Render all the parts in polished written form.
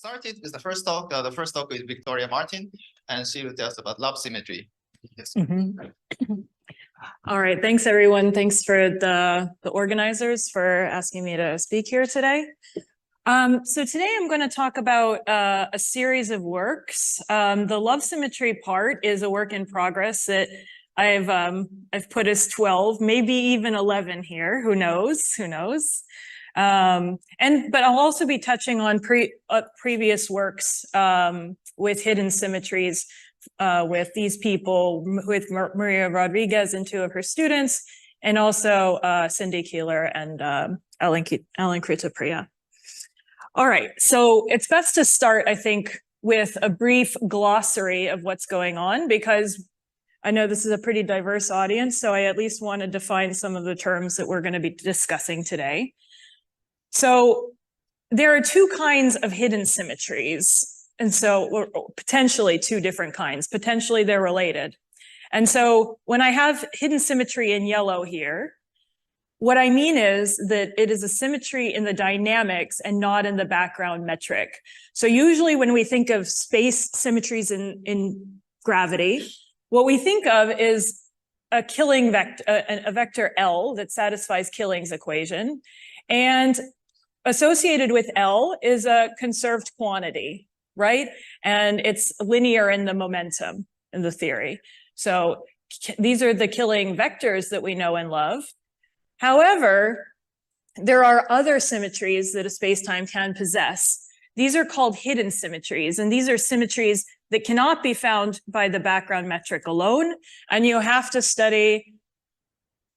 started with the first talk. The first talk is Victoria Martin, and she will tell us about love symmetry. Yes. All right, thanks everyone. Thanks for the organizers for asking me to speak here today. So today I'm going to talk about a series of works. The love symmetry part is a work in progress that I've put as 12, maybe even 11 here. Who knows? Who knows? But I'll also be touching on previous works with hidden symmetries with these people, with Maria Rodriguez and two of her students, and also Cindy Keeler and Ellen Kritapriya. All right, so it's best to start, I think, with a brief glossary of what's going on, because I know this is a pretty diverse audience, so I at least want to define some of the terms that we're going to be discussing today. So there are two kinds of hidden symmetries, and so or potentially two different kinds. Potentially they're related. And so when I have hidden symmetry in yellow here, what I mean is that it is a symmetry in the dynamics and not in the background metric. So usually when we think of space symmetries in gravity, what we think of is a killing vector, a vector L that satisfies Killing's equation. And associated with L is a conserved quantity, right? And it's linear in the momentum in the theory. So these are the Killing vectors that we know and love. However, there are other symmetries that a spacetime can possess. These are called hidden symmetries, and these are symmetries that cannot be found by the background metric alone, and you have to study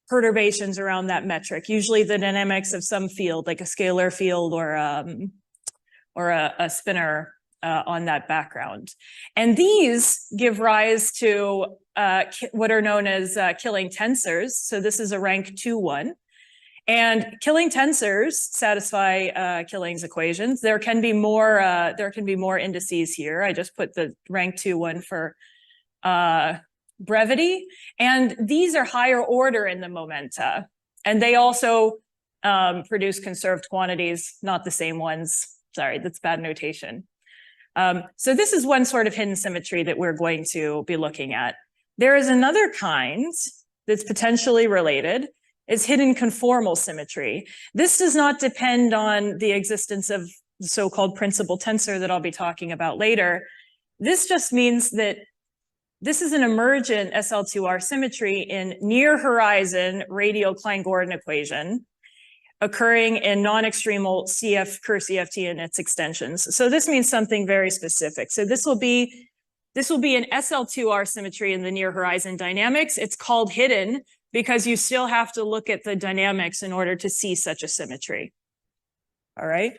perturbations around that metric, usually the dynamics of some field, like a scalar field or a spinor on that background. And these give rise to what are known as Killing tensors. So this is a rank 2 one. And Killing tensors satisfy Killing's equations. There can be more indices here. I just put the rank 2 one for brevity. And these are higher order in the momenta. And they also produce conserved quantities, not the same ones. Sorry, that's bad notation. So this is one sort of hidden symmetry that we're going to be looking at. There is another kind that's potentially related. It's hidden conformal symmetry. This does not depend on the existence of the so-called principal tensor that I'll be talking about later. This just means that this is an emergent SL2R symmetry in near horizon radial Klein-Gordon equation occurring in non-extremal Kerr CFT and its extensions. So this means something very specific. So this will be an SL2R symmetry in the near horizon dynamics. It's called hidden because you still have to look at the dynamics in order to see such a symmetry. All right.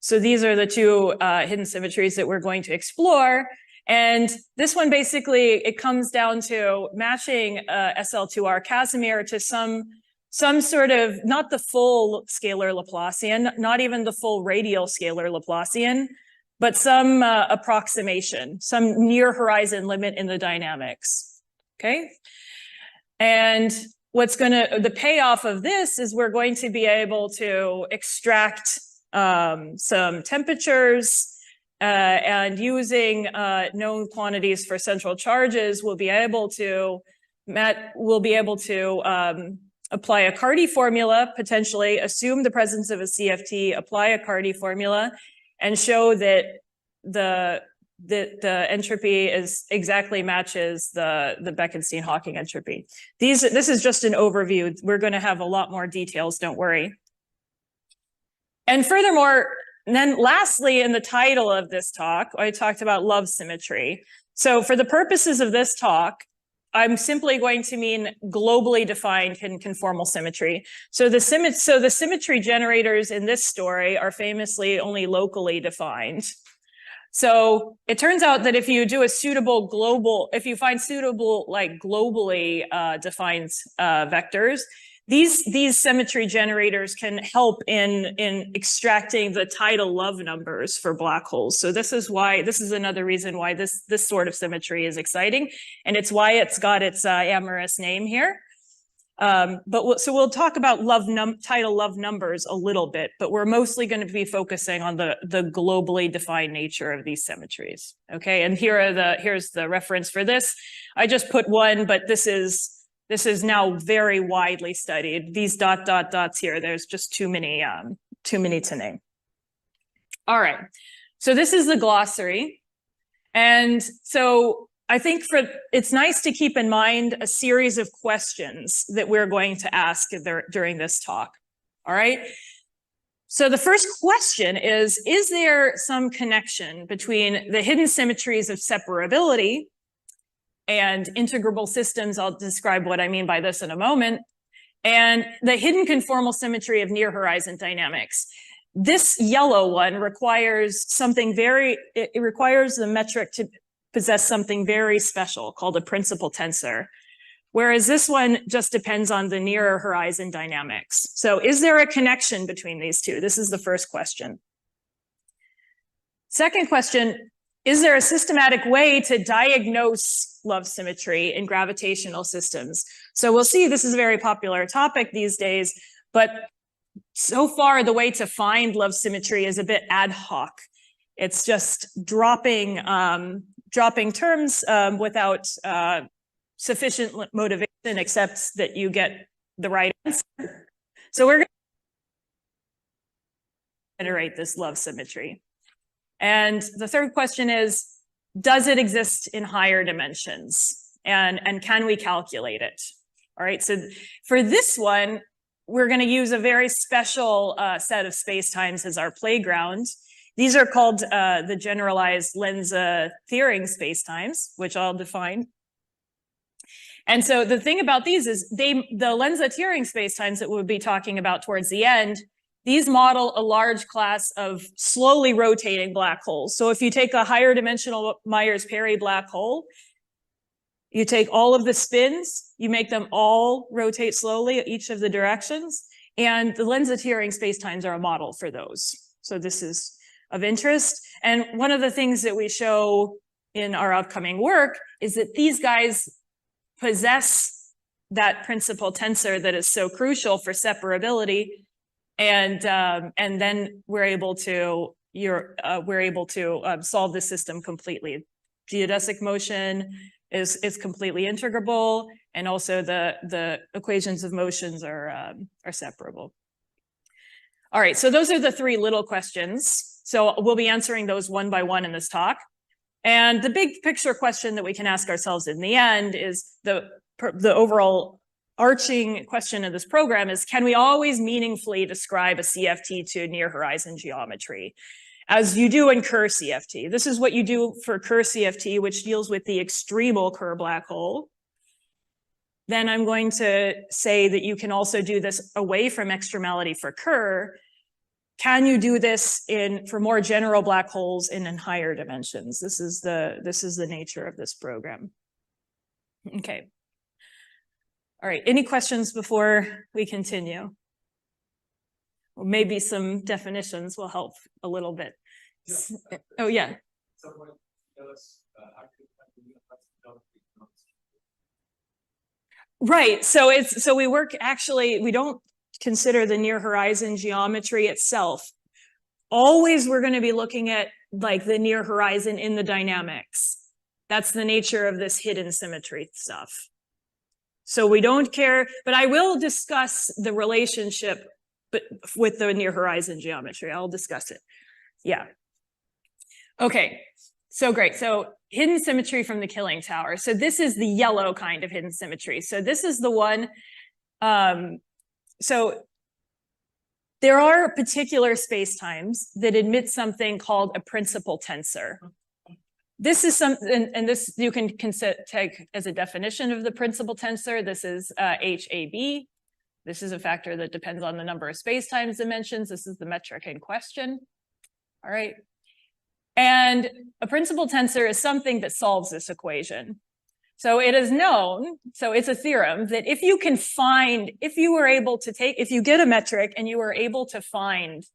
So these are the two hidden symmetries that we're going to explore. And this one basically, it comes down to matching SL2R Casimir to some sort of, not the full scalar Laplacian, not even the full radial scalar Laplacian, but some approximation, some near horizon limit in the dynamics, okay? And the payoff of this is we're going to be able to extract some temperatures and using known quantities for central charges, we'll be able to apply a Carty formula, potentially assume the presence of a CFT, apply a Carty formula, and show that the entropy exactly matches the Bekenstein-Hawking entropy. This is just an overview. We're going to have a lot more details, don't worry. And furthermore, then lastly, in the title of this talk, I talked about love symmetry. So for the purposes of this talk, I'm simply going to mean globally defined hidden conformal symmetry. So the symmetry generators in this story are famously only locally defined. So it turns out that if you do a suitable global, if you find suitable like globally defined vectors, these symmetry generators can help in extracting the tidal love numbers for black holes. So this is another reason why this sort of symmetry is exciting, and it's why it's got its amorous name here. So we'll talk about tidal love numbers a little bit, but we're mostly going to be focusing on the globally defined nature of these symmetries. Okay, and here's the reference for this. I just put one, but this is now very widely studied. These dots here, there's just too many to name. All right, so this is the glossary, and so I think it's nice to keep in mind a series of questions that we're going to ask during this talk. All right. So the first question is there some connection between the hidden symmetries of separability and integrable systems? I'll describe what I mean by this in a moment. And the hidden conformal symmetry of near horizon dynamics. This yellow one requires it requires the metric to possess something very special called a principal tensor, whereas this one just depends on the nearer horizon dynamics. So is there a connection between these two? This is the first question. Second question, is there a systematic way to diagnose love symmetry in gravitational systems? So we'll see, this is a very popular topic these days, but so far the way to find love symmetry is a bit ad hoc. It's just dropping terms without sufficient motivation, except that you get the right answer. So we're going to generate this love symmetry. And the third question is, does it exist in higher dimensions? And can we calculate it? All right, so for this one, we're going to use a very special set of spacetimes as our playground. These are called the generalized Lense-Thirring spacetimes, which I'll define. And so the thing about these is the Lense-Thirring spacetimes that we'll be talking about towards the end, these model a large class of slowly rotating black holes. So if you take a higher dimensional Myers-Perry black hole, you take all of the spins, you make them all rotate slowly at each of the directions, and the Lense-Thirring spacetimes are a model for those. So this is of interest. And one of the things that we show in our upcoming work is that these guys possess that principal tensor that is so crucial for separability. And then we're able to solve the system completely. Geodesic motion is completely integrable, and also the equations of motions are separable. All right, so those are the three little questions. So we'll be answering those one by one in this talk. And the big picture question that we can ask ourselves in the end is the overall arching question of this program is, can we always meaningfully describe a CFT to near horizon geometry, as you do in Kerr CFT? This is what you do for Kerr CFT, which deals with the extremal Kerr black hole. Then I'm going to say that you can also do this away from extremality for Kerr. Can you do this for more general black holes in higher dimensions? This is the nature of this program. Okay. All right, any questions before we continue? Well, maybe some definitions will help a little bit. Yeah. Oh, yeah. Right, so we work, actually, we don't consider the near horizon geometry itself. Always we're going to be looking at like the near horizon in the dynamics. That's the nature of this hidden symmetry stuff. So we don't care, but I will discuss the relationship with the near horizon geometry. I'll discuss it. Yeah. Okay, so great. So hidden symmetry from the Killing Tower. So this is the yellow kind of hidden symmetry. So this is the one, so there are particular spacetimes that admit something called a principal tensor. This is something, and this you can take as a definition of the principal tensor. This is HAB. This is a factor that depends on the number of spacetimes dimensions. This is the metric in question. All right. And a principal tensor is something that solves this equation. So it is known, so it's a theorem that if you get a metric and you were able to find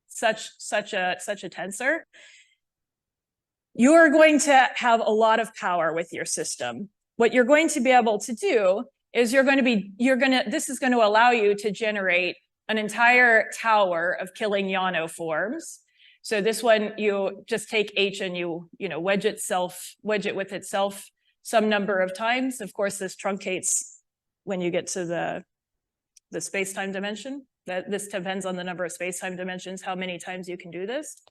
such a tensor, you are going to have a lot of power with your system. What you're going to be able to do is this is going to allow you to generate an entire tower of killing ionoforms. So this one, you just take H and you wedge it with itself some number of times. Of course, this truncates when you get to the space-time dimension. This depends on the number of space-time dimensions, how many times you can do this.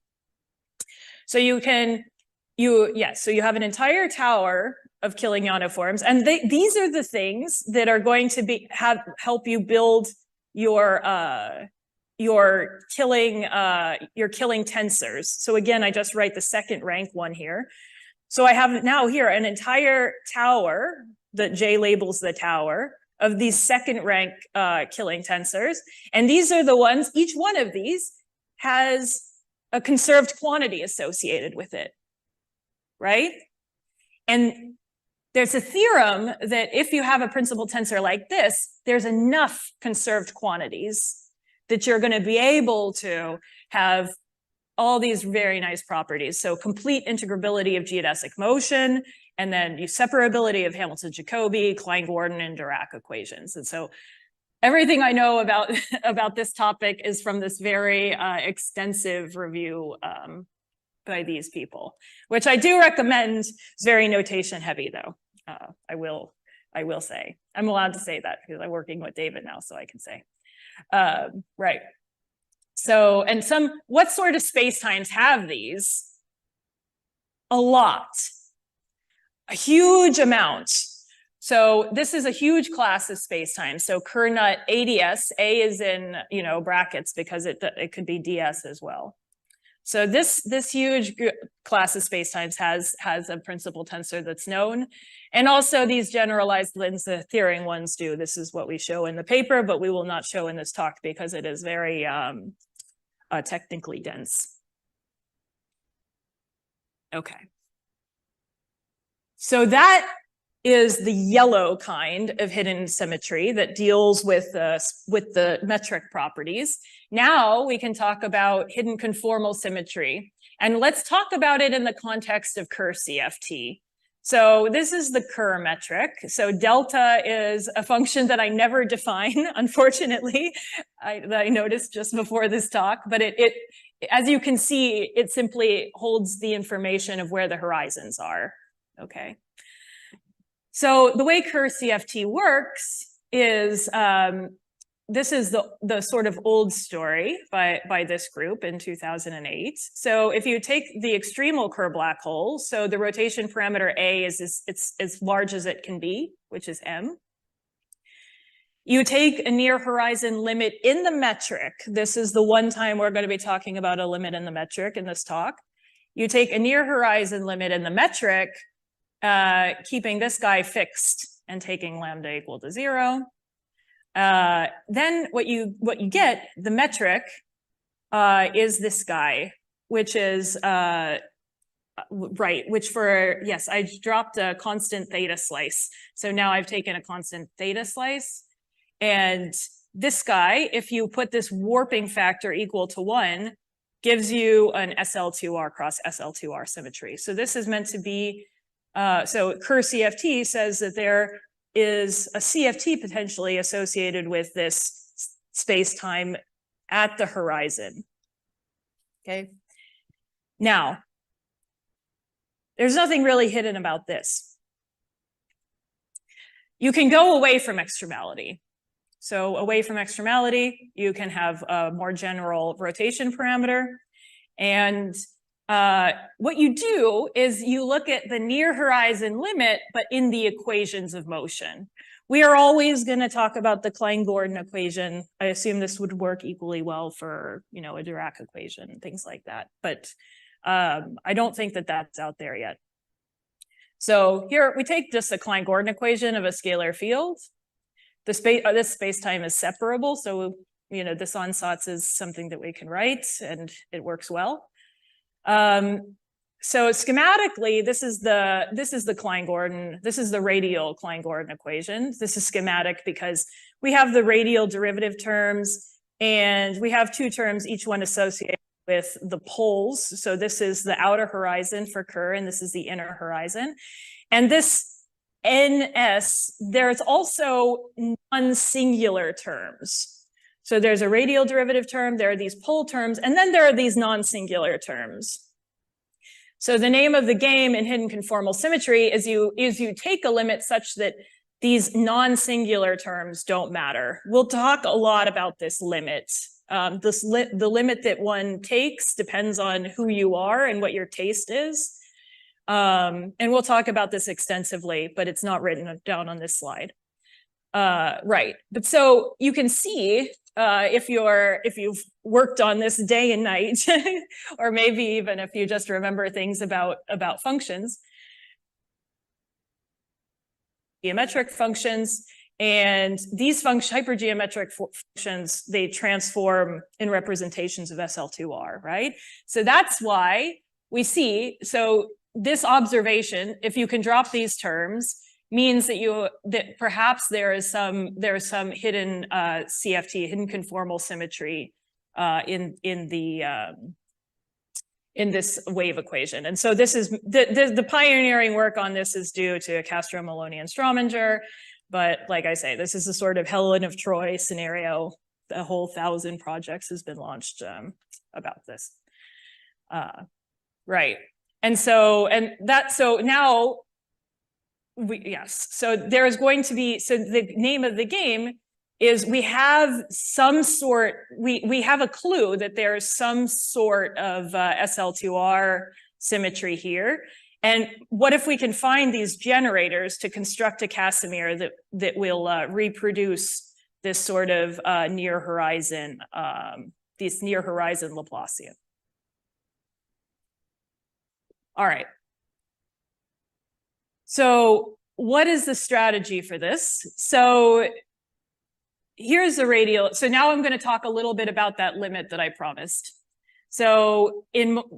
So you have an entire tower of killing ionoforms, and these are the things that are going to help you build your killing tensors. So again, I just write the second rank one here. So I have now here an entire tower that J labels the tower of these second rank killing tensors. And these are the ones, each one of these has a conserved quantity associated with it, right? And there's a theorem that if you have a principal tensor like this, there's enough conserved quantities that you're going to be able to have all these very nice properties. So complete integrability of geodesic motion, and then separability of Hamilton-Jacobi, Klein-Gordon, and Dirac equations. And so everything I know about this topic is from this very extensive review by these people, which I do recommend. It's very notation heavy, though. I will say. I'm allowed to say that because I'm working with David now, so I can say. Right. So, and what sort of spacetimes have these? A lot. A huge amount. So this is a huge class of spacetime. So Kerr nut ADS, A is in brackets because it could be DS as well. So this huge class of spacetimes has a principal tensor that's known, and also these generalized Lense-Thirring ones do. This is what we show in the paper, but we will not show in this talk because it is very technically dense. Okay. So that is the yellow kind of hidden symmetry that deals with the metric properties. Now we can talk about hidden conformal symmetry. And let's talk about it in the context of Kerr CFT. So this is the Kerr metric. So delta is a function that I never define, unfortunately. I noticed just before this talk, but it as you can see, it simply holds the information of where the horizons are, okay? So the way Kerr CFT works is, this is the sort of old story by this group in 2008. So if you take the extremal Kerr black hole, so the rotation parameter A is as large as it can be, which is M. You take a near horizon limit in the metric. This is the one time we're going to be talking about a limit in the metric in this talk. You take a near horizon limit in the metric, keeping this guy fixed and taking lambda equal to 0. Then what you get, the metric, is this guy, which is right, which yes, I dropped a constant theta slice. So now I've taken a constant theta slice. And this guy, if you put this warping factor equal to 1, gives you an SL2R cross SL2R symmetry. So this is meant to be, so Kerr CFT says that there is a CFT potentially associated with this space-time at the horizon. Okay. Now, there's nothing really hidden about this. You can go away from extremality. So away from extremality, you can have a more general rotation parameter. And what you do is you look at the near horizon limit, but in the equations of motion. We are always going to talk about the Klein-Gordon equation. I assume this would work equally well for, a Dirac equation and things like that. But I don't think that that's out there yet. So here we take just a Klein-Gordon equation of a scalar field. This space-time is separable, so this ansatz is something that we can write, and it works well. So schematically, this is the Klein-Gordon. This is the radial Klein-Gordon equation. This is schematic because we have the radial derivative terms, and we have two terms, each one associated with the poles. So this is the outer horizon for Kerr, and this is the inner horizon. And this NS, there's also non-singular terms. So there's a radial derivative term, there are these pole terms, and then there are these non-singular terms. So the name of the game in hidden conformal symmetry is you take a limit such that these non-singular terms don't matter. We'll talk a lot about this limit. The limit that one takes depends on who you are and what your taste is. And we'll talk about this extensively, but it's not written down on this slide. Right, but so you can see if you've worked on this day and night, or maybe even if you just remember things about functions, geometric functions, and these hypergeometric functions, they transform in representations of SL2R, right? So that's why we see, so this observation, if you can drop these terms, means that perhaps there is some hidden CFT, hidden conformal symmetry in this wave equation. And so this is the pioneering work on this is due to Castro, Maloney, and Strominger. But like I say, this is a sort of Helen of Troy scenario. The whole 1,000 projects has been launched about this. Right. And so now so there is going to be, so the name of the game is we have some sort, we have a clue that there's some sort of SL2R symmetry here. And what if we can find these generators to construct a Casimir that will reproduce this sort of near horizon Laplacian? All right. So what is the strategy for this? So here's the radial. So now I'm going to talk a little bit about that limit that I promised. So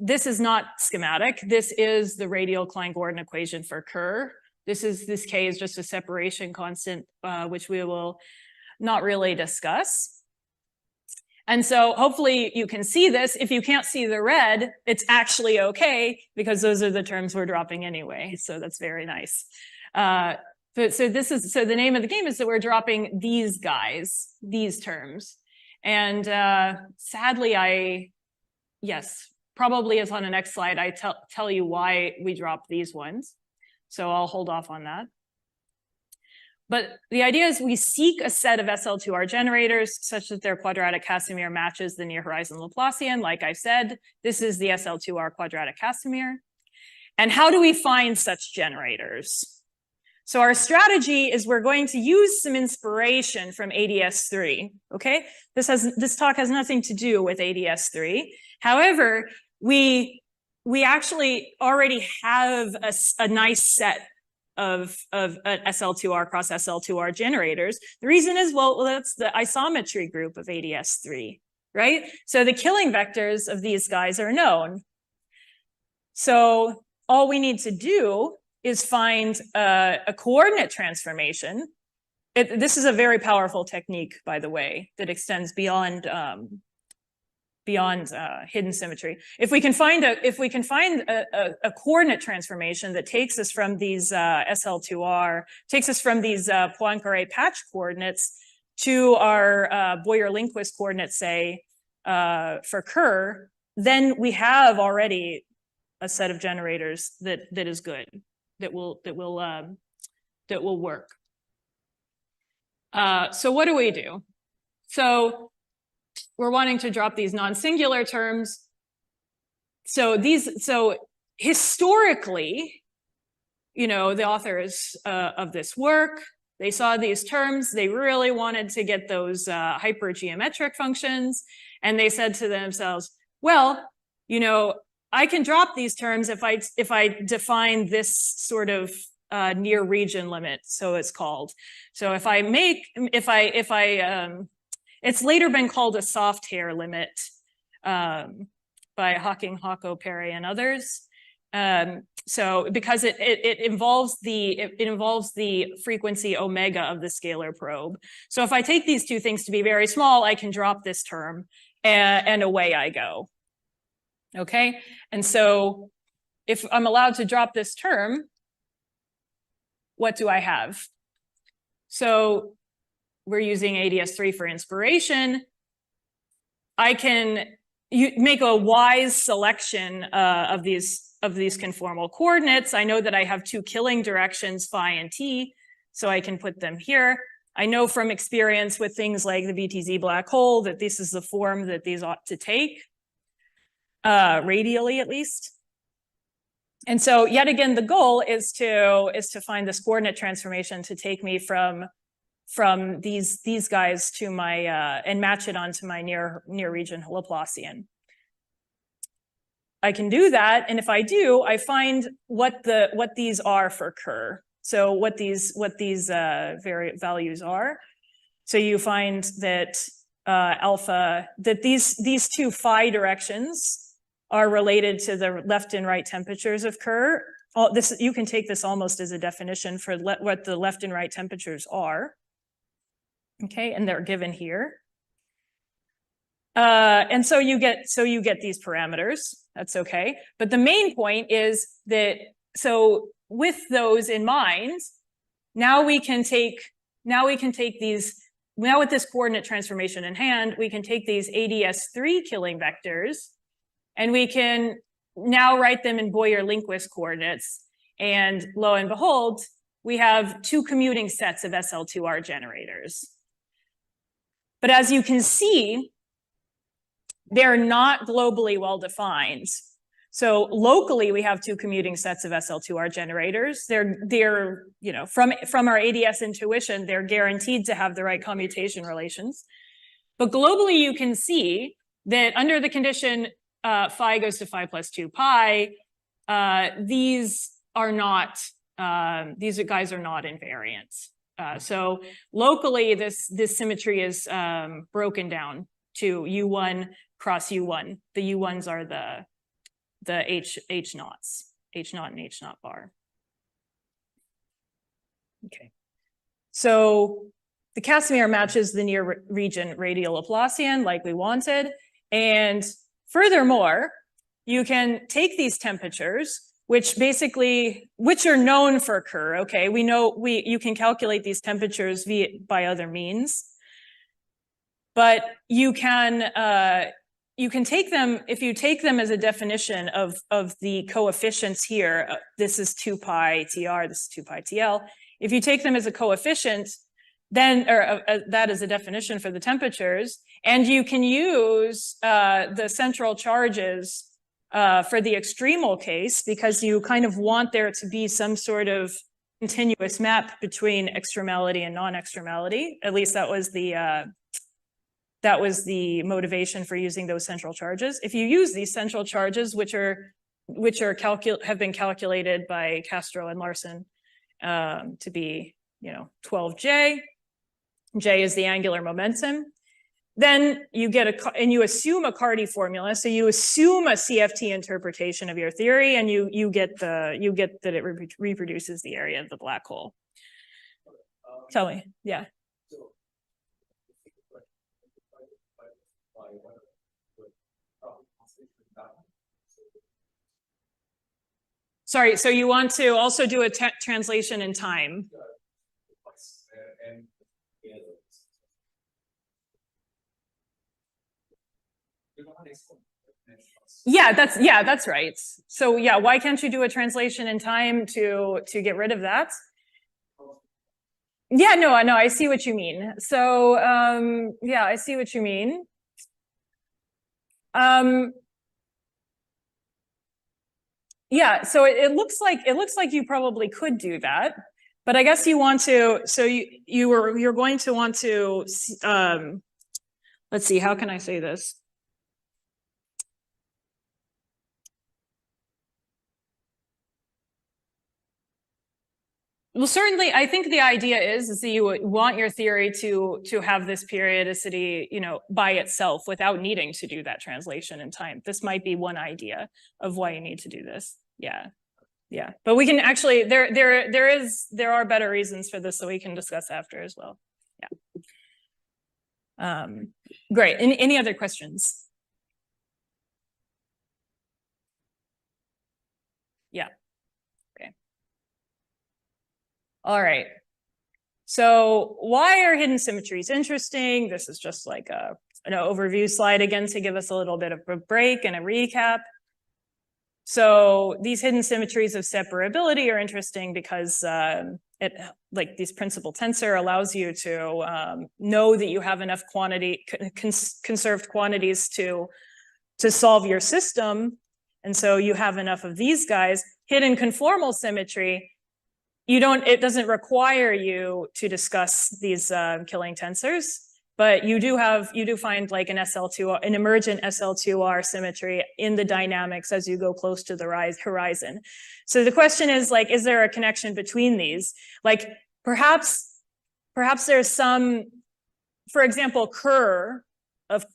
this is not schematic. This is the radial Klein-Gordon equation for Kerr. This K is just a separation constant, which we will not really discuss. And so hopefully you can see this. If you can't see the red, it's actually okay, because those are the terms we're dropping anyway. So that's very nice. So the name of the game is that we're dropping these guys, these terms. And sadly, yes, probably as on the next slide, I tell you why we drop these ones. So I'll hold off on that. But the idea is we seek a set of SL2R generators such that their quadratic Casimir matches the near horizon Laplacian. Like I said, this is the SL2R quadratic Casimir. And how do we find such generators? So our strategy is we're going to use some inspiration from ADS3, okay? This talk has nothing to do with ADS3. However, we actually already have a nice set of SL2R cross SL2R generators. The reason is, well, that's the isometry group of ADS3, right? So the killing vectors of these guys are known. So all we need to do is find a coordinate transformation. This is a very powerful technique, by the way, that extends beyond hidden symmetry. If we can find a coordinate transformation that takes us from these SL2R, takes us from these Poincare patch coordinates to our Boyer-Lindquist coordinates, say, for Kerr, then we have already a set of generators that is good, that will work. So what do we do? So we're wanting to drop these non-singular terms. So historically, the authors of this work, they saw these terms, they really wanted to get those hypergeometric functions, and they said to themselves, well, I can drop these terms if I define this sort of near region limit, so it's called. So it's later been called a soft hair limit by Hawking, Hawko, Perry, and others. So because it involves the frequency omega of the scalar probe. So if I take these two things to be very small, I can drop this term and away I go. Okay, and so if I'm allowed to drop this term, what do I have? So we're using ADS3 for inspiration. I can make a wise selection of these conformal coordinates. I know that I have two killing directions, phi and t, so I can put them here. I know from experience with things like the BTZ black hole that this is the form that these ought to take, radially at least. And so yet again, the goal is to find this coordinate transformation to take me from these guys to my and match it onto my near region Laplacian. I can do that, and if I do, I find what these are for Kerr. So what these values are. So you find that alpha, that these two phi directions are related to the left and right temperatures of Kerr. You can take this almost as a definition for what the left and right temperatures are. Okay, and they're given here. And so you get these parameters. That's okay. But the main point is that, so with those in mind, now we can take these, now with this coordinate transformation in hand, we can take these ADS3 killing vectors, and we can now write them in Boyer-Lindquist coordinates. And lo and behold, we have two commuting sets of SL2R generators. But as you can see, they're not globally well defined. So locally, we have two commuting sets of SL2R generators. They're you know, from our ADS intuition, they're guaranteed to have the right commutation relations. But globally, you can see that under the condition phi goes to phi plus 2 pi, these guys are not invariant. So locally, this symmetry is broken down to U1 cross U1. The U1s are the H naughts, H naught and H naught bar. Okay. So the Casimir matches the near region radial Laplacian like we wanted. And furthermore, you can take these temperatures, which are known for Kerr. Okay, we know you can calculate these temperatures by other means, but you can take them, if you take them as a definition of the coefficients here. This is 2 pi tr, this is 2 pi tl. If you take them as a coefficient, then that is a definition for the temperatures, and you can use the central charges for the extremal case, because you kind of want there to be some sort of continuous map between extremality and non-extremality. At least that was the motivation for using those central charges. If you use these central charges, which have been calculated by Castro and Larson to be 12J. J is the angular momentum. Then you get and you assume a Carty formula. So you assume a CFT interpretation of your theory, and you get that it reproduces the area of the black hole. Tell me, yeah. Sorry, so you want to also do a translation in time. Yeah, that's right. So yeah, why can't you do a translation in time to get rid of that? Yeah, no, I see what you mean. So yeah, I see what you mean. Yeah, so it looks like you probably could do that, but I guess you want to. So you're going to want to. Let's see. How can I say this? Well, certainly, I think the idea is that you want your theory to have this periodicity, by itself without needing to do that translation in time. This might be one idea of why you need to do this. Yeah. But we can actually there are better reasons for this that we can discuss after as well. Yeah. Great. Any other questions? Yeah. All right. So why are hidden symmetries interesting? This is just like an overview slide again to give us a little bit of a break and a recap. So these hidden symmetries of separability are interesting because like this principal tensor allows you to know that you have enough conserved quantities to solve your system. And so you have enough of these guys. Hidden conformal symmetry, it doesn't require you to discuss these killing tensors, but you do find like an emergent SL2R symmetry in the dynamics as you go close to the horizon. So the question is like, is there a connection between these? Like perhaps there's some, for example, Kerr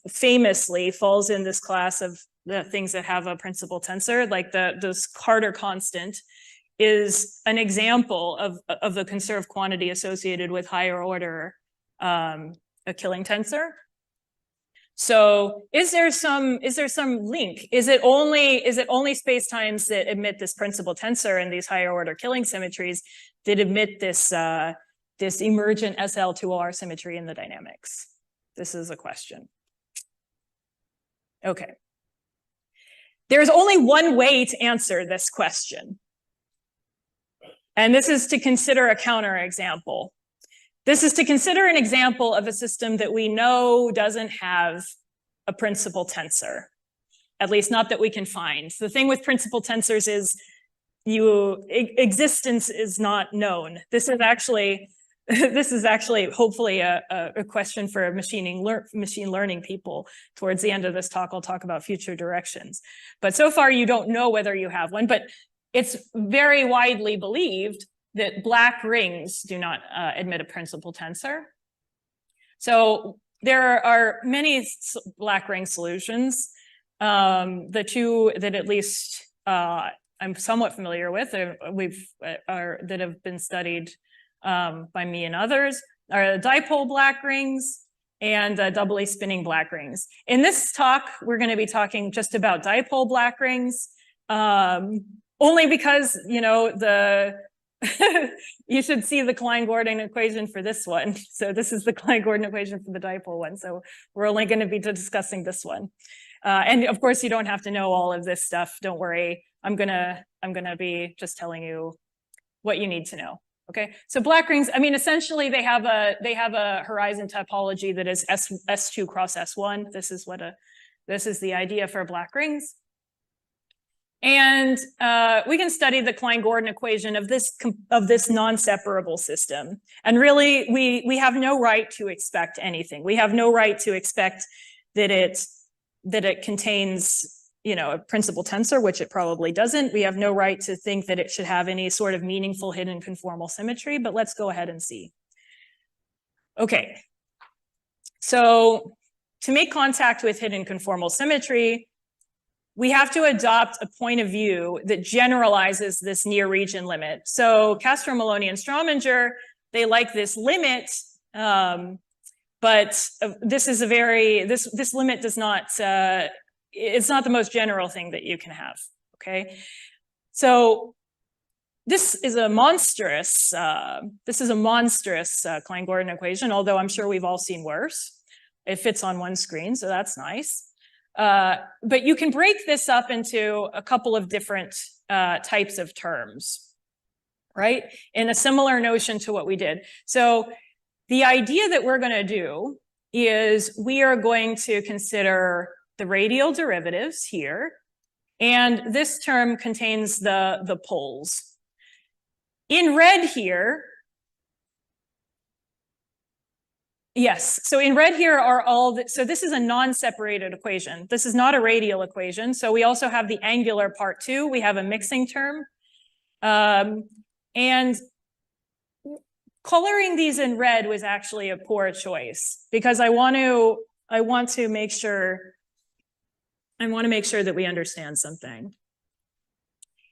famously falls in this class of the things that have a principal tensor, like this Carter constant is an example of the conserved quantity associated with higher order a killing tensor. So is there some link? Is it only spacetimes that emit this principal tensor and these higher order killing symmetries that emit this this emergent SL2R symmetry in the dynamics? This is a question. Okay. There's only one way to answer this question. And this is to consider a counterexample. This is to consider an example of a system that we know doesn't have a principal tensor, at least not that we can find. The thing with principal tensors is existence is not known. This is actually hopefully a question for machine learning people. Towards the end of this talk, I'll talk about future directions. But so far, you don't know whether you have one, but it's very widely believed that black rings do not admit a principal tensor. So there are many black ring solutions. The two that at least I'm somewhat familiar with, that have been studied by me and others, are dipole black rings and doubly spinning black rings. In this talk, we're going to be talking just about dipole black rings, only because, you know, you should see the Klein-Gordon equation for this one. So this is the Klein-Gordon equation for the dipole one. So we're only going to be discussing this one. And of course, you don't have to know all of this stuff. Don't worry. I'm gonna be just telling you what you need to know. Okay. So black rings, I mean, essentially they have a horizon topology that is S2 cross S1. This is the idea for black rings. And we can study the Klein-Gordon equation of this non-separable system. And really, we have no right to expect anything. We have no right to expect that it contains, you know, a principal tensor, which it probably doesn't. We have no right to think that it should have any sort of meaningful hidden conformal symmetry, but let's go ahead and see. Okay. So to make contact with hidden conformal symmetry, we have to adopt a point of view that generalizes this near region limit. So Castro, Maloney, and Strominger, they like this limit, but this is this limit does not, it's not the most general thing that you can have, okay? So this is a monstrous Klein-Gordon equation, although I'm sure we've all seen worse. It fits on one screen, so that's nice. But you can break this up into a couple of different types of terms, right? In a similar notion to what we did. So the idea that we're going to do is we are going to consider the radial derivatives here, and this term contains the poles. In red here, yes, so in red here are so this is a non-separated equation. This is not a radial equation. So we also have the angular part too. We have a mixing term. And coloring these in red was actually a poor choice because I want to make sure that we understand something.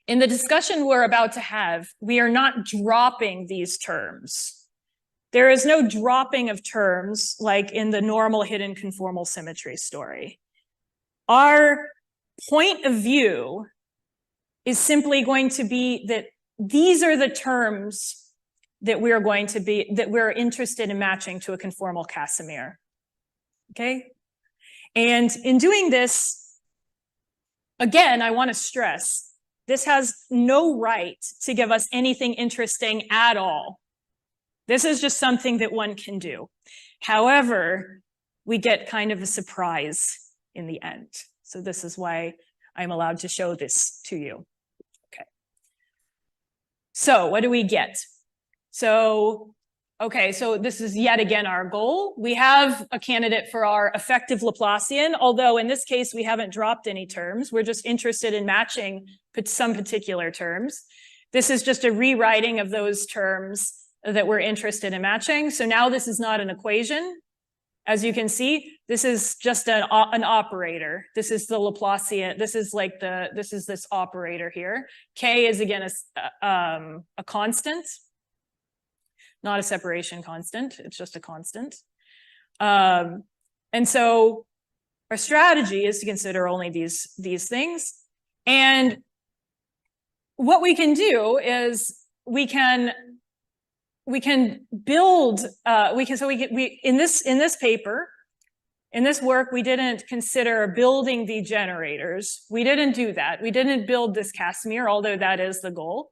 In the discussion we're about to have, we are not dropping these terms. There is no dropping of terms like in the normal hidden conformal symmetry story. Our point of view is simply going to be that these are the terms that we're interested in matching to a conformal Casimir. Okay? And in doing this, again, I want to stress, this has no right to give us anything interesting at all. This is just something that one can do. However, we get kind of a surprise in the end. So this is why I'm allowed to show this to you. Okay. So what do we get? So, okay, so this is yet again our goal. We have a candidate for our effective Laplacian, although in this case, we haven't dropped any terms. We're just interested in matching some particular terms. This is just a rewriting of those terms that we're interested in matching. So now this is not an equation. As you can see, this is just an operator. This is the Laplacian. This is like this operator here. K is again a constant, not a separation constant. It's just a constant. And so our strategy is to consider only these things. And what we can do is we can build, in this paper, in this work, we didn't consider building the generators. We didn't do that. We didn't build this Casimir, although that is the goal.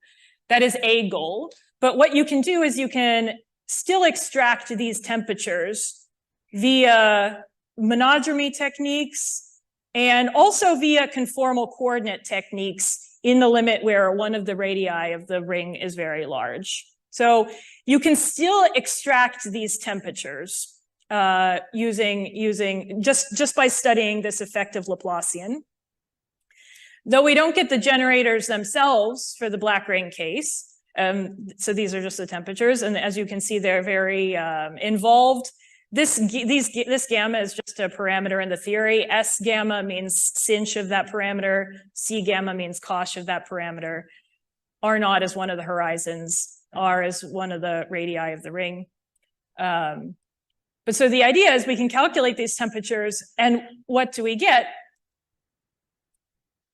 That is a goal. But what you can do is you can still extract these temperatures via monodromy techniques and also via conformal coordinate techniques in the limit where one of the radii of the ring is very large. So you can still extract these temperatures using just by studying this effective Laplacian. Though we don't get the generators themselves for the black ring case. So these are just the temperatures, and as you can see, they're very involved. This gamma is just a parameter in the theory. S gamma means sinh of that parameter. C gamma means cosh of that parameter. R naught is one of the horizons. R is one of the radii of the ring. But so the idea is we can calculate these temperatures, and what do we get?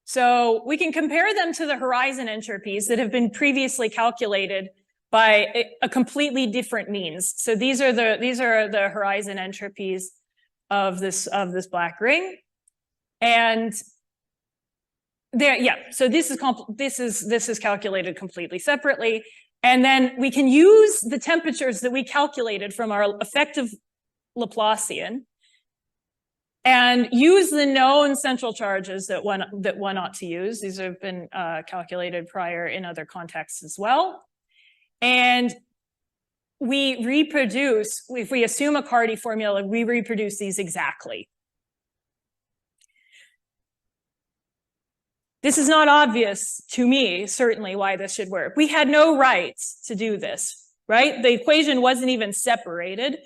So we can compare them to the horizon entropies that have been previously calculated by a completely different means. So these are the horizon entropies of this black ring, and there, yeah. So this is calculated completely separately, and then we can use the temperatures that we calculated from our effective Laplacian and use the known central charges that one ought to use. These have been calculated prior in other contexts as well. And we reproduce, if we assume a Cardy formula, we reproduce these exactly. This is not obvious to me, certainly, why this should work. We had no rights to do this, right? The equation wasn't even separated.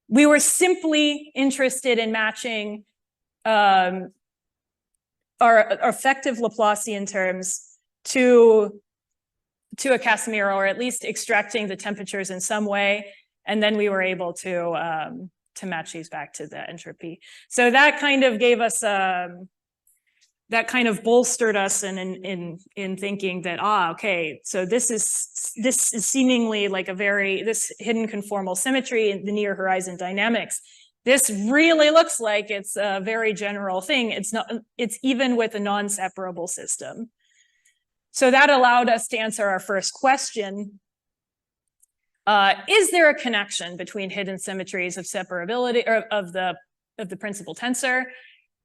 We were simply interested in matching our effective Laplacian terms to a Casimir, or at least extracting the temperatures in some way, and then we were able to match these back to the entropy. So that kind of gave us that kind of bolstered us in thinking that, okay, so this is seemingly like this hidden conformal symmetry in the near horizon dynamics. This really looks like it's a very general thing. It's even with a non-separable system. So that allowed us to answer our first question. Is there a connection between hidden symmetries of separability, or of the principal tensor,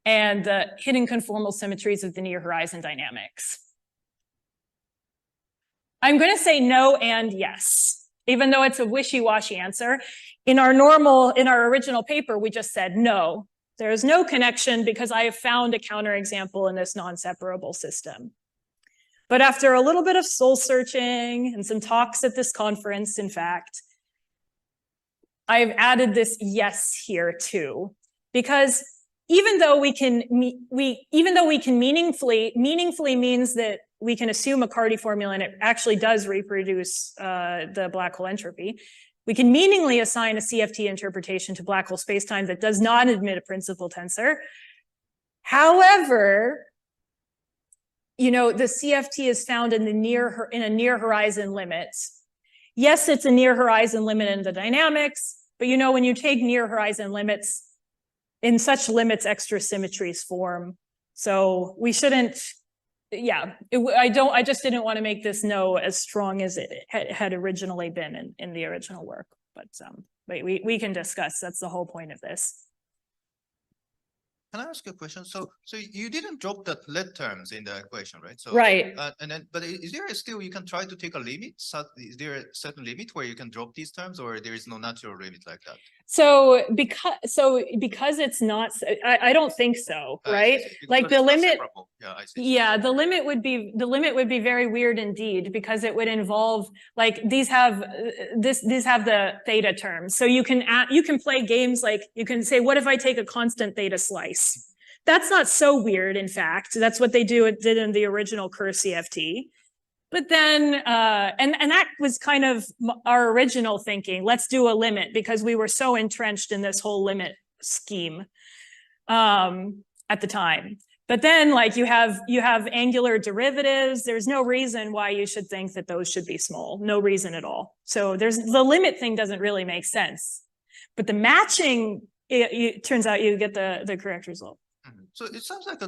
and the hidden conformal symmetries of the near horizon dynamics? I'm going to say no and yes, even though it's a wishy-washy answer. In our original paper, we just said no. There is no connection because I have found a counterexample in this non-separable system. But after a little bit of soul searching and some talks at this conference, in fact, I've added this yes here too, because even though we can meaningfully means that we can assume a Cardy formula and it actually does reproduce the black hole entropy, we can meaningfully assign a CFT interpretation to black hole spacetime that does not admit a principal tensor. However, the CFT is found in a near horizon limit yes, it's a near horizon limit in the dynamics, but you know, when you take near horizon limits, in such limits, extra symmetries form. So we shouldn't, yeah, I just didn't want to make this no as strong as it had originally been in the original work, but we can discuss, that's the whole point of this. Can I ask you a question? So you didn't drop the lead terms in the equation, right? So right. And then, but is there still you can try to take a limit? So is there a certain limit where you can drop these terms, or there is no natural limit like that? So because it's not, I don't think so, right? Like the limit. Yeah, I see. Yeah, the limit would be very weird indeed, because it would involve, like, these have the theta terms. So you can play games, like you can say, what if I take a constant theta slice? That's not so weird, in fact. That's what they did in the original Kerr CFT. But then, and that was kind of our original thinking. Let's do a limit, because we were so entrenched in this whole limit scheme at the time. But then, like, you have angular derivatives. There's no reason why you should think that those should be small. No reason at all. So the limit thing doesn't really make sense. But the matching, it turns out you get the correct result. So it sounds like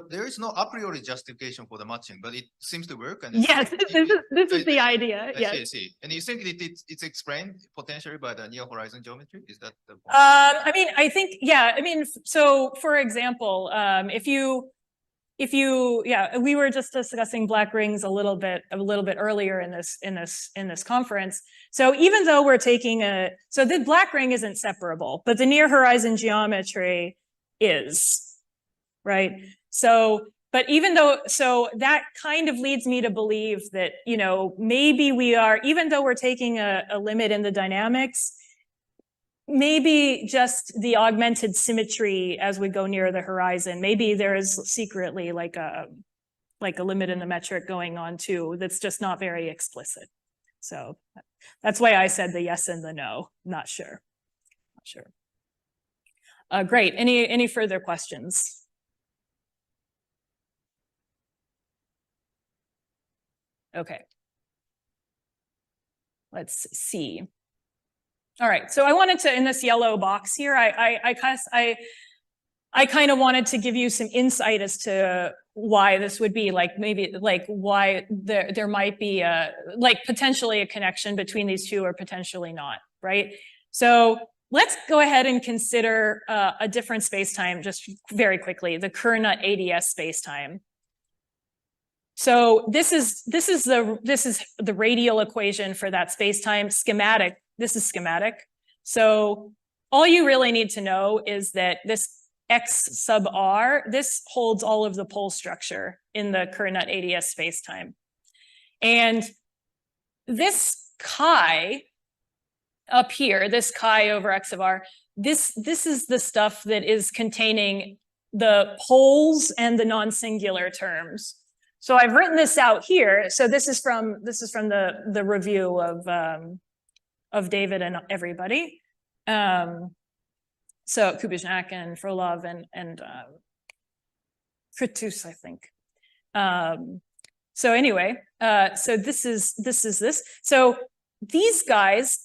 there is no a priori justification for the matching, but it seems to work. And yes, this is the idea. Yes. I see. And you think it's explained potentially by the near horizon geometry? Is that the point? I mean, I think, yeah. I mean, so for example, if you, yeah, we were just discussing black rings a little bit earlier in this conference. So even though we're taking so the black ring isn't separable, but the near horizon geometry is. Right. So, but even though, so that kind of leads me to believe that, you know, maybe we are, even though we're taking a limit in the dynamics, maybe just the augmented symmetry as we go near the horizon, maybe there is secretly like a limit in the metric going on too, that's just not very explicit. So that's why I said the yes and the no. Not sure. Not sure. Great. Any further questions? Okay. Let's see. All right. So I wanted to, in this yellow box here, I kind of wanted to give you some insight as to why this would be, like, maybe like why there might be like potentially a connection between these two, or potentially not, right? So let's go ahead and consider a different spacetime just very quickly, the Kerr ADS spacetime. So this is the radial equation for that spacetime schematic. This is schematic. So all you really need to know is that this x sub r, this holds all of the pole structure in the Kerr ADS spacetime. And this chi up here, this chi over x of r, this is the stuff that is containing the poles and the non-singular terms. So I've written this out here. So this is from the review of David and everybody. So Kubiznak and Frolov and Kritus, I think. So anyway, so this is this. So these guys.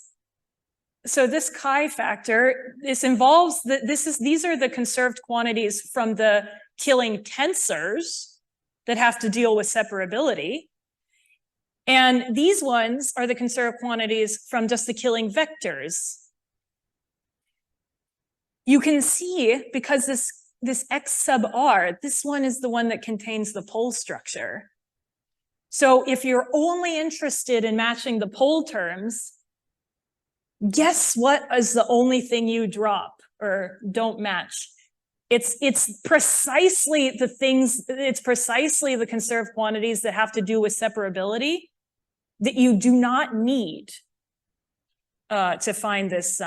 So this chi factor, this involves these are the conserved quantities from the killing tensors that have to deal with separability. And these ones are the conserved quantities from just the killing vectors. You can see, because this x sub r, this one is the one that contains the pole structure. So if you're only interested in matching the pole terms, guess what is the only thing you drop or don't match? It's precisely the things, it's precisely the conserved quantities that have to do with separability that you do not need to find this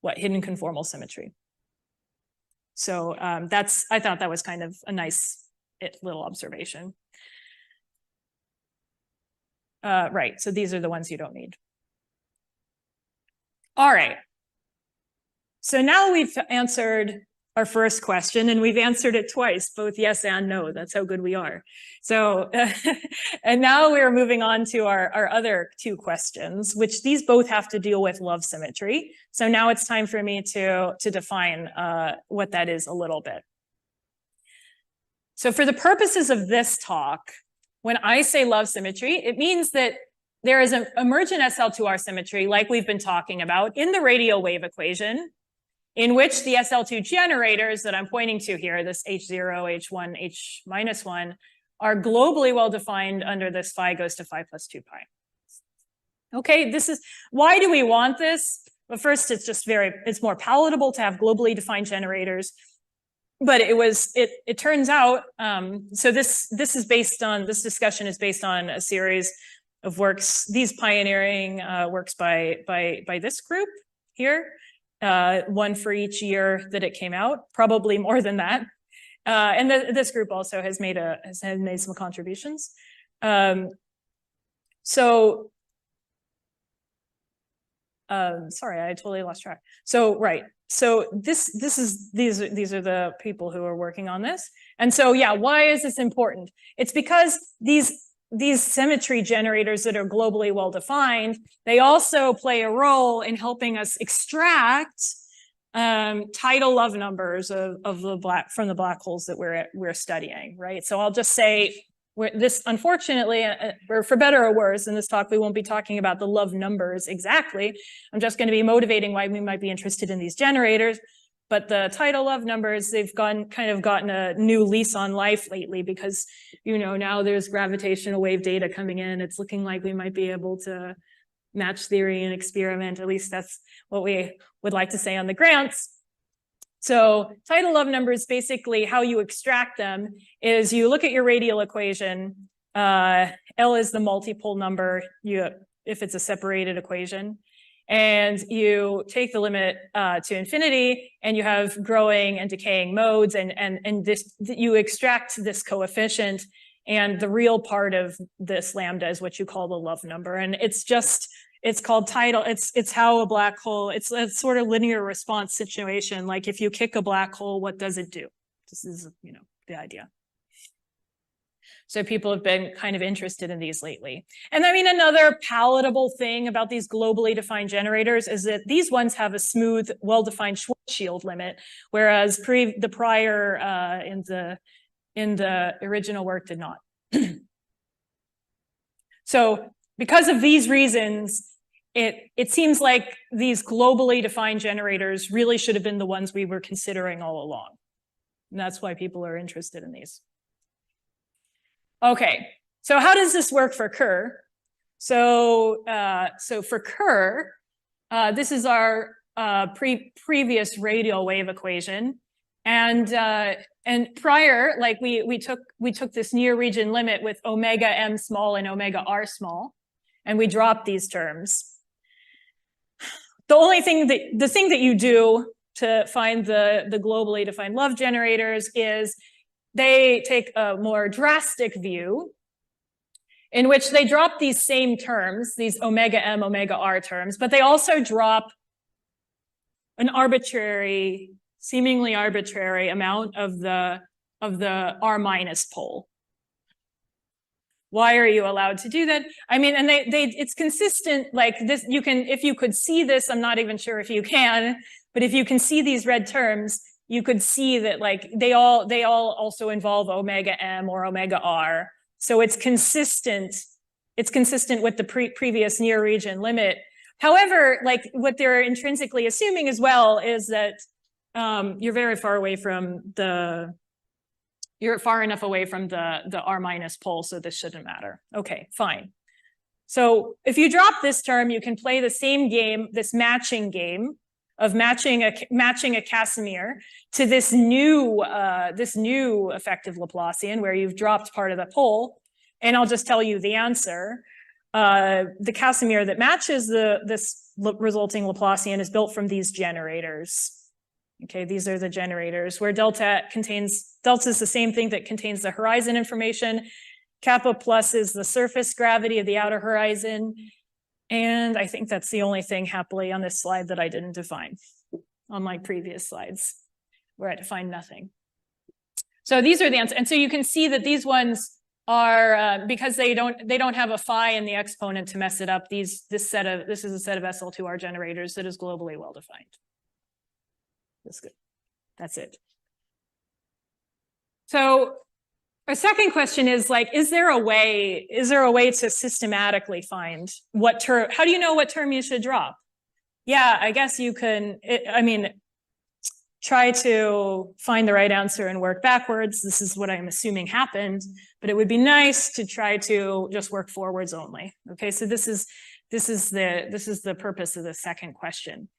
what, hidden conformal symmetry. So I thought that was kind of a nice little observation. Right, so these are the ones you don't need. All right. So now we've answered our first question, and we've answered it twice, both yes and no. That's how good we are. So, and now we're moving on to our other two questions, which these both have to deal with love symmetry. So now it's time for me to define what that is a little bit. So for the purposes of this talk, when I say love symmetry, it means that there is an emergent SL2R symmetry, like we've been talking about, in the radial wave equation, in which the SL2 generators that I'm pointing to here, this H0, H1, H minus 1, are globally well defined under this phi goes to phi plus 2 pi. Okay, this is, why do we want this? Well, first, it's just it's more palatable to have globally defined generators. But it turns out, so this discussion is based on a series of works, these pioneering works by this group here, one for each year that it came out, probably more than that. And this group also has made some contributions. Sorry, I totally lost track. So right. So these are the people who are working on this. And so yeah, why is this important? It's because these symmetry generators that are globally well defined, they also play a role in helping us extract tidal love numbers from the black holes that we're studying, right? So I'll just say unfortunately, or for better or worse, in this talk, we won't be talking about the love numbers exactly. I'm just going to be motivating why we might be interested in these generators. But the tidal love numbers, they've kind of gotten a new lease on life lately because, now there's gravitational wave data coming in. It's looking like we might be able to match theory and experiment. At least that's what we would like to say on the grants. So tidal love numbers, basically how you extract them is you look at your radial equation. L is the multipole number if it's a separated equation. And you take the limit to infinity, and you have growing and decaying modes, and you extract this coefficient, and the real part of this lambda is what you call the love number. And it's called tidal. It's how a black hole, it's a sort of linear response situation. Like if you kick a black hole, what does it do? This is, the idea. So people have been kind of interested in these lately. And I mean, another palatable thing about these globally defined generators is that these ones have a smooth, well-defined Schwarzschild limit, whereas the prior in the original work did not. So because of these reasons, it seems like these globally defined generators really should have been the ones we were considering all along. And that's why people are interested in these. Okay, so how does this work for Kerr? So for Kerr, this is our previous radial wave equation, and prior, like we took this near region limit with omega m small and omega r small, and we dropped these terms. The thing that you do to find the globally defined love generators is they take a more drastic view in which they drop these same terms, these omega m, omega r terms, but they also drop an seemingly arbitrary amount of the r minus pole. Why are you allowed to do that? I mean, and it's consistent like this. If you could see this, I'm not even sure if you can, but if you can see these red terms, you could see that like they all also involve omega m or omega r. So it's consistent. It's consistent with the previous near region limit. However, like what they're intrinsically assuming as well is that you're very far away from you're far enough away from the r minus pole, so this shouldn't matter. Okay, fine. So if you drop this term, you can play the same game, this matching game of matching a Casimir to this new effective Laplacian where you've dropped part of the pole. And I'll just tell you the answer. The Casimir that matches this resulting Laplacian is built from these generators. Okay, these are the generators where delta is the same thing that contains the horizon information. Kappa plus is the surface gravity of the outer horizon. And I think that's the only thing happily on this slide that I didn't define on my previous slides. where I define nothing. So these are the answers. And so you can see that these ones are, because they don't have a phi in the exponent to mess it up, this is a set of SL2R generators that is globally well-defined. That's good. That's it. So our second question is like, is there a way to systematically find what term, how do you know what term you should drop? Yeah, I guess you can, try to find the right answer and work backwards. This is what I'm assuming happened, but it would be nice to try to just work forwards only. Okay, so this is the purpose of the second question.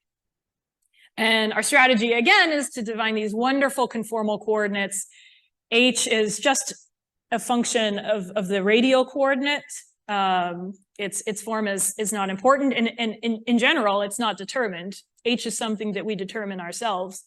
And our strategy again is to define these wonderful conformal coordinates. H is just a function of the radial coordinate. Its form is not important, and in general, it's not determined. H is something that we determine ourselves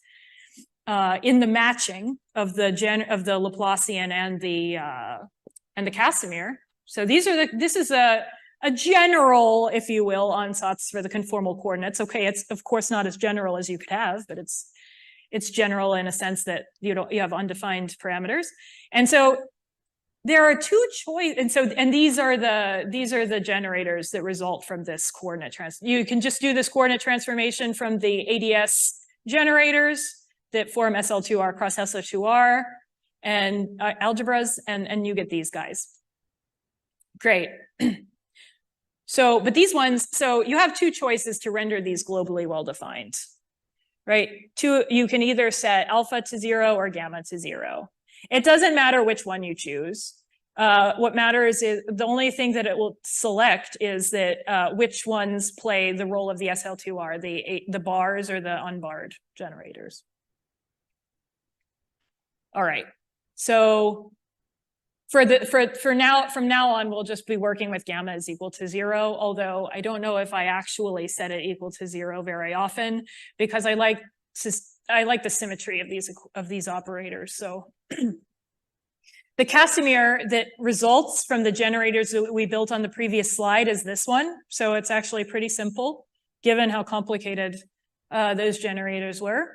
in the matching of the Laplacian and the Casimir. So this is a general, if you will, ansatz for the conformal coordinates. Okay, it's of course not as general as you could have, but it's general in a sense that you have undefined parameters. And so there are two choices, and these are the generators that result from this coordinate transform. You can just do this coordinate transformation from the ADS generators that form SL2R cross SL2R and algebras, and you get these guys. Great. So, but these ones, so you have two choices to render these globally well-defined, right? You can either set alpha to 0 or gamma to 0. It doesn't matter which one you choose. What matters is the only thing that it will select is that which ones play the role of the SL2R, the bars or the unbarred generators. All right. So from now on, we'll just be working with gamma is equal to 0. Although I don't know if I actually set it equal to 0 very often, because I like the symmetry of these operators. So the Casimir that results from the generators that we built on the previous slide is this one. So it's actually pretty simple, given how complicated those generators were.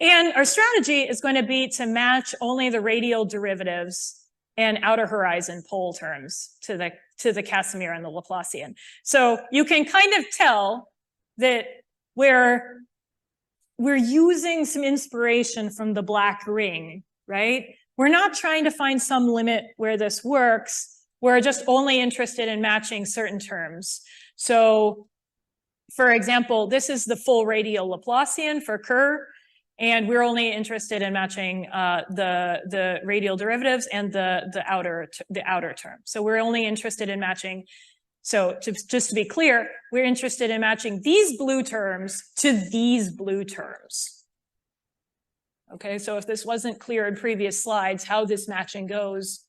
And our strategy is going to be to match only the radial derivatives and outer horizon pole terms to the Casimir and the Laplacian. So you can kind of tell that we're using some inspiration from the black ring, right? We're not trying to find some limit where this works. We're just only interested in matching certain terms. So, for example, this is the full radial Laplacian for Kerr, and we're only interested in matching the radial derivatives and the outer term. So we're only interested in matching. So just to be clear, we're interested in matching these blue terms to these blue terms. Okay, so if this wasn't clear in previous slides, how this matching goes,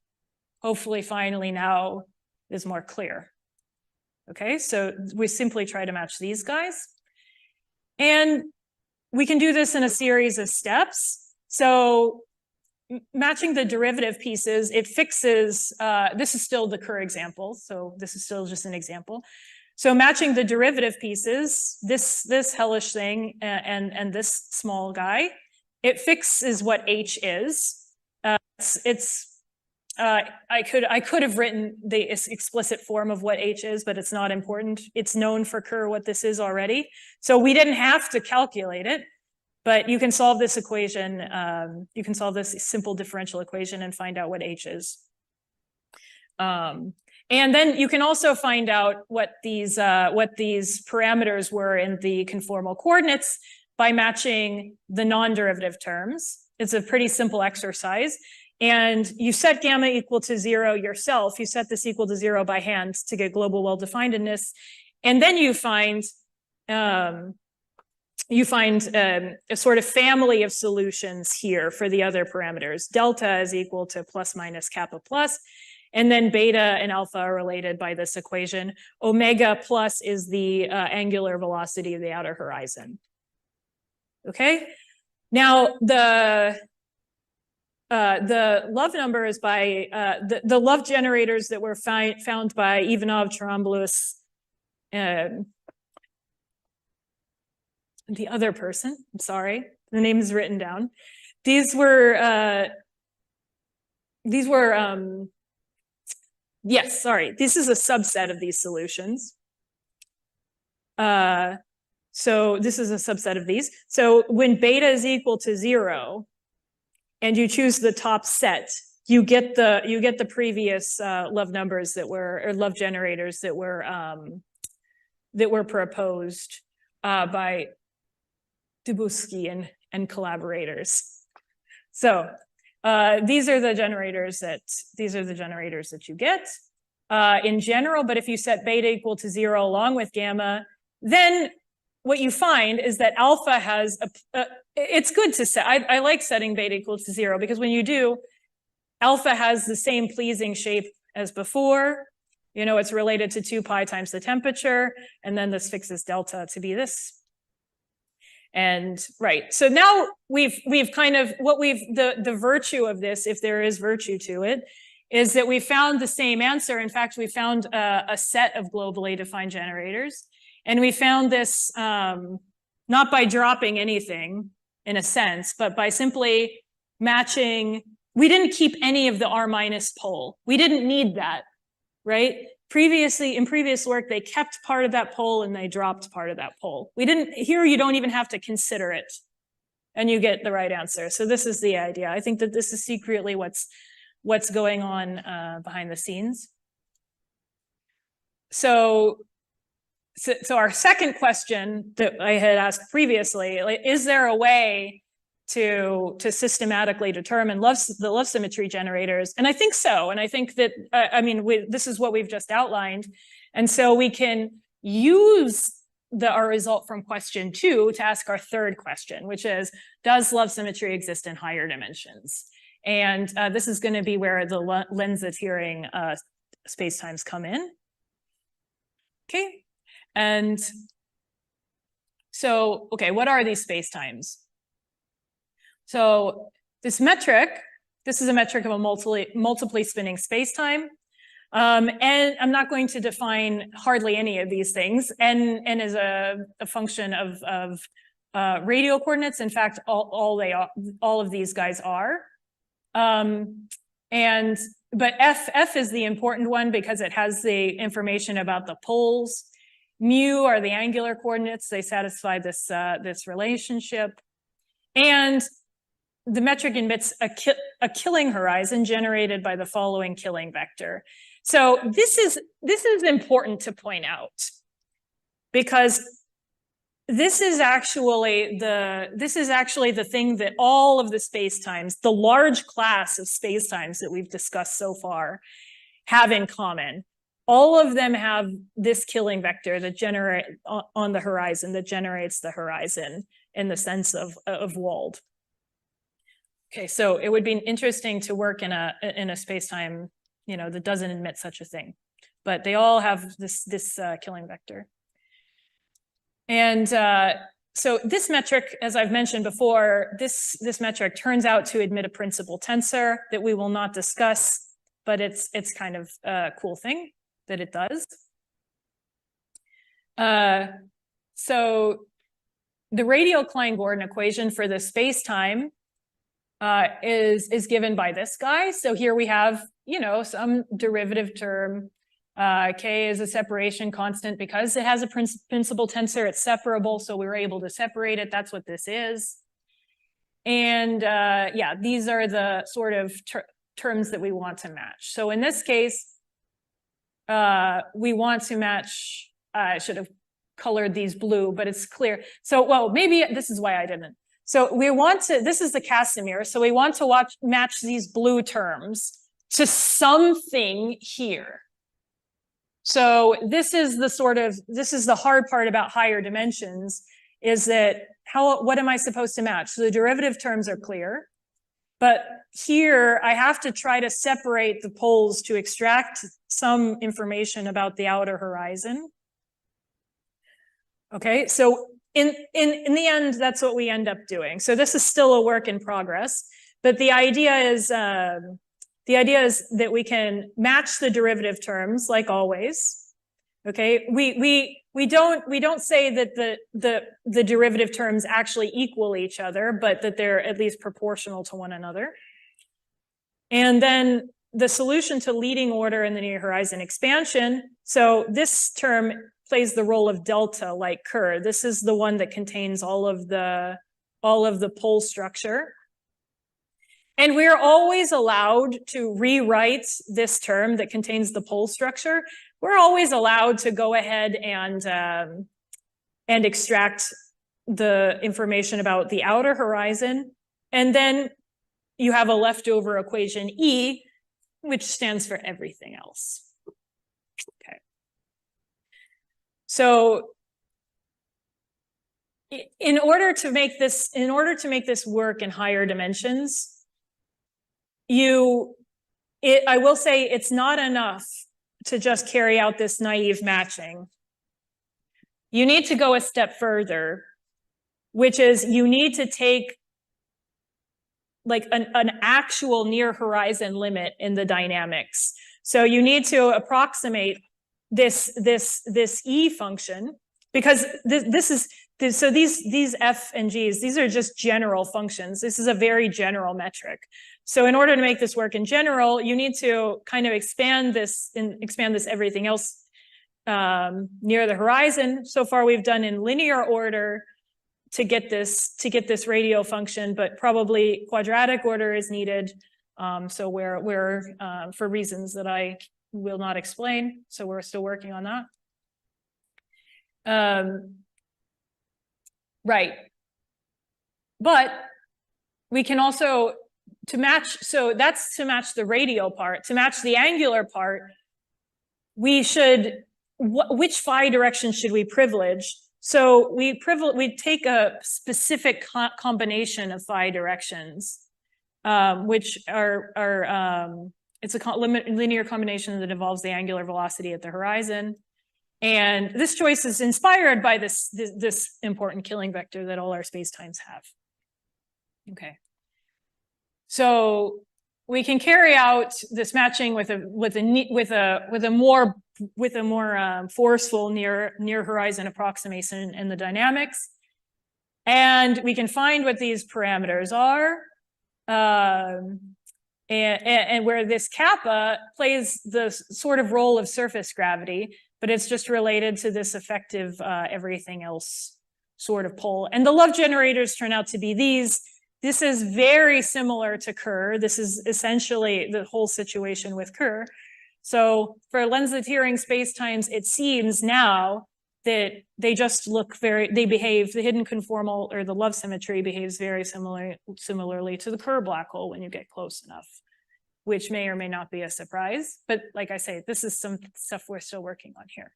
hopefully finally now is more clear. Okay, so we simply try to match these guys. And we can do this in a series of steps. So matching the derivative pieces, it fixes, this is still the Kerr example, so this is still just an example. So matching the derivative pieces, this hellish thing and this small guy, it fixes what H is. I could have written the explicit form of what H is, but it's not important. It's known for Kerr what this is already. So we didn't have to calculate it, but you can solve this equation. You can solve this simple differential equation and find out what H is. And then you can also find out what these parameters were in the conformal coordinates by matching the non-derivative terms. It's a pretty simple exercise. And you set gamma equal to 0 yourself. You set this equal to 0 by hand to get global well-definedness. And then you find a sort of family of solutions here for the other parameters. Delta is equal to plus minus kappa plus. And then beta and alpha are related by this equation. Omega plus is the angular velocity of the outer horizon. Okay, now the love numbers by the love generators that were found by Ivanov, Charamboulos, the other person, I'm sorry, The name is written down. These were, yes, sorry. This is a subset of these solutions. So this is a subset of these. So when beta is equal to 0 and you choose the top set, you get the previous love numbers that were, or love generators that were proposed by Dubosky and collaborators. So these are the generators that you get in general. But if you set beta equal to 0 along with gamma, then what you find is that alpha has it's good to set. I like setting beta equal to 0 because when you do, alpha has the same pleasing shape as before. You know, it's related to 2 pi times the temperature, and then this fixes delta to be this. And right, so now we've kind of the virtue of this, if there is virtue to it, is that we found the same answer. In fact, we found a set of globally defined generators, and we found this not by dropping anything in a sense, but by simply matching. We didn't keep any of the R minus pole. We didn't need that, right? Previously, in previous work, they kept part of that pole and they dropped part of that pole. We didn't, here you don't even have to consider it and you get the right answer. So this is the idea. I think that this is secretly what's going on behind the scenes. So our second question that I had asked previously, like, is there a way to systematically determine the love symmetry generators? And I think so. And I think that, this is what we've just outlined. And so we can use our result from question 2 to ask our third question, which is, does love symmetry exist in higher dimensions? And this is going to be where the Lense-Thirring spacetimes come in. Okay. And so, okay, what are these spacetimes? So this is a metric of a multiply spinning spacetime. And I'm not going to define hardly any of these things. N is a function of radial coordinates. In fact, all of these guys are. But F is the important one because it has the information about the poles. Mu are the angular coordinates. They satisfy this relationship. And the metric emits a killing horizon generated by the following killing vector. So this is important to point out because this is actually the thing that all of the spacetimes, the large class of spacetimes that we've discussed so far, have in common. All of them have this killing vector that generates on the horizon, that generates the horizon in the sense of Wald. Okay, so it would be interesting to work in a spacetime, that doesn't admit such a thing, but they all have this killing vector. And so this metric, as I've mentioned before, this metric turns out to admit a principal tensor that we will not discuss, but it's kind of a cool thing that it does. So the radial Klein-Gordon equation for the spacetime is given by this guy. So here we have, some derivative term. K is a separation constant because it has a principal tensor. It's separable, so we were able to separate it. That's what this is. And these are the sort of terms that we want to match. So in this case, we want to match, I should have colored these blue, but it's clear. So, well, maybe this is why I didn't. So we want to, this is the Casimir. So we want to match these blue terms to something here. So this is the hard part about higher dimensions, is that what am I supposed to match? So the derivative terms are clear, but here I have to try to separate the poles to extract some information about the outer horizon. Okay, so in the end, that's what we end up doing. So this is still a work in progress, but the idea is that we can match the derivative terms like always. Okay, we we don't say that the derivative terms actually equal each other, but that they're at least proportional to one another. And then the solution to leading order in the near horizon expansion. So this term plays the role of delta, like Kerr. This is the one that contains all of the pole structure. And we're always allowed to rewrite this term that contains the pole structure. We're always allowed to go ahead and extract the information about the outer horizon. And then you have a leftover equation E, which stands for everything else. Okay. So in order to make this work in higher dimensions, I will say it's not enough to just carry out this naive matching. You need to go a step further, which is you need to take like an actual near horizon limit in the dynamics. So you need to approximate this E function, because so these F and G's, these are just general functions. This is a very general metric. So in order to make this work in general, you need to kind of expand this everything else near the horizon. So far we've done in linear order to get this radial function, but probably quadratic order is needed. So we're for reasons that I will not explain. So we're still working on that. Right. But we can also, so that's to match the radial part. To match the angular part, we should, which phi direction should we privilege? So we take a specific combination of phi directions, which it's a linear combination that involves the angular velocity at the horizon. And this choice is inspired by this important killing vector that all our spacetimes have. Okay. So we can carry out this matching with a more forceful near horizon approximation in the dynamics, and we can find what these parameters are, and where this kappa plays the sort of role of surface gravity, but it's just related to this effective everything else sort of pole. And the love generators turn out to be these. This is very similar to Kerr. This is essentially the whole situation with Kerr. So for Lense-Thirring spacetimes, it seems now that they just look the hidden conformal or the love symmetry behaves very similarly to the Kerr black hole when you get close enough, which may or may not be a surprise. But like I say, this is some stuff we're still working on here.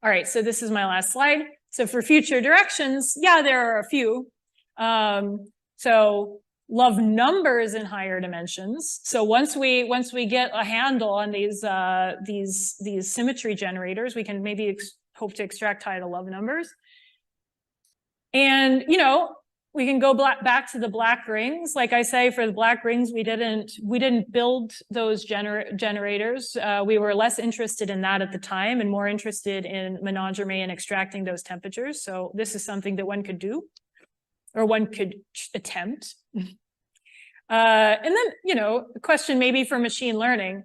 All right, so this is my last slide. So for future directions, yeah, there are a few. So love numbers in higher dimensions. So once we get a handle on these symmetry generators, we can maybe hope to extract tidal love numbers. And we can go back to the black rings. Like I say, for the black rings, we didn't build those generators. We were less interested in that at the time and more interested in monodromy and extracting those temperatures. So this is something that one could do, or one could attempt. And then, a question maybe for machine learning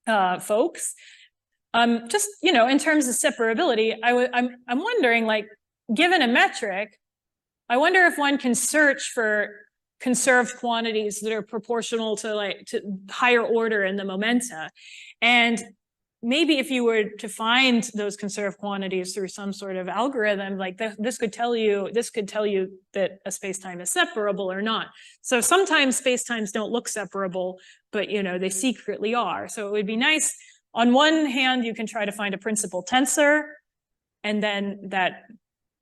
folks. Just, in terms of separability, I'm wondering, like, given a metric, I wonder if one can search for conserved quantities that are proportional to higher order in the momenta. And maybe if you were to find those conserved quantities through some sort of algorithm, like this could tell you that a spacetime is separable or not. So sometimes spacetimes don't look separable, but they secretly are. So it would be nice. On one hand, you can try to find a principal tensor, and then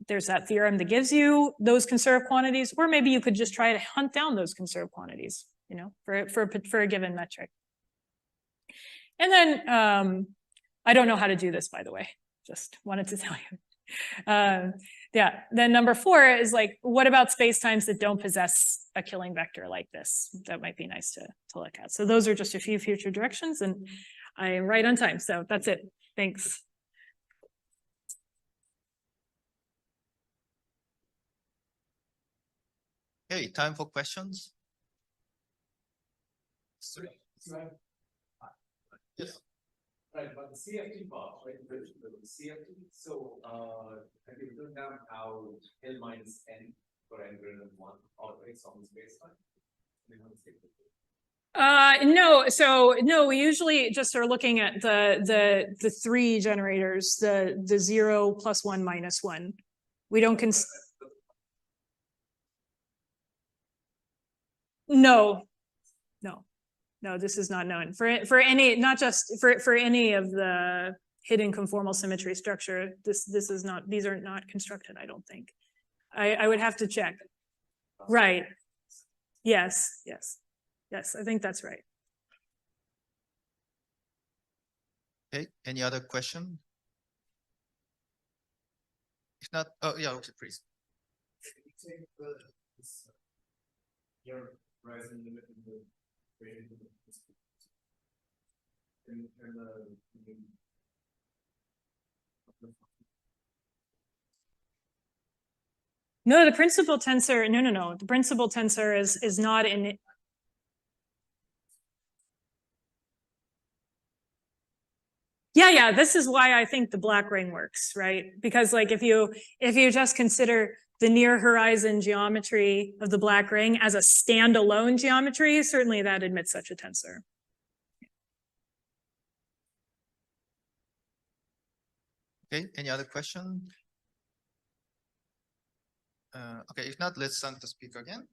there's that theorem that gives you those conserved quantities, or maybe you could just try to hunt down those conserved quantities, for a given metric. And then I don't know how to do this, by the way, just wanted to tell you. Yeah, then number 4 is like, what about spacetimes that don't possess a killing vector like this? That might be nice to look at. So those are just a few future directions, and I am right on time. So that's it. Thanks. Okay, time for questions. Yes. Right, but the CFT part, right, the CFT, so, have you written down how L minus N for N greater than 1 operates on the space-time? No, so no, we usually just are looking at the three generators, the 0, +1, -1. We don't no, no, this is not known for any, not just for any of the hidden conformal symmetry structure. This is not, these are not constructed, I don't think. I would have to check. Right. Yes, I think that's right. Okay, any other question? If not, oh yeah, okay, please. Your rising limit in the gradient of the No, the principal tensor, no. The principal tensor is not in. Yeah, this is why I think the black ring works, right? Because like if you just consider the near horizon geometry of the black ring as a standalone geometry, certainly that admits such a tensor. Okay, any other question? Okay, if not, let's thank the speaker again.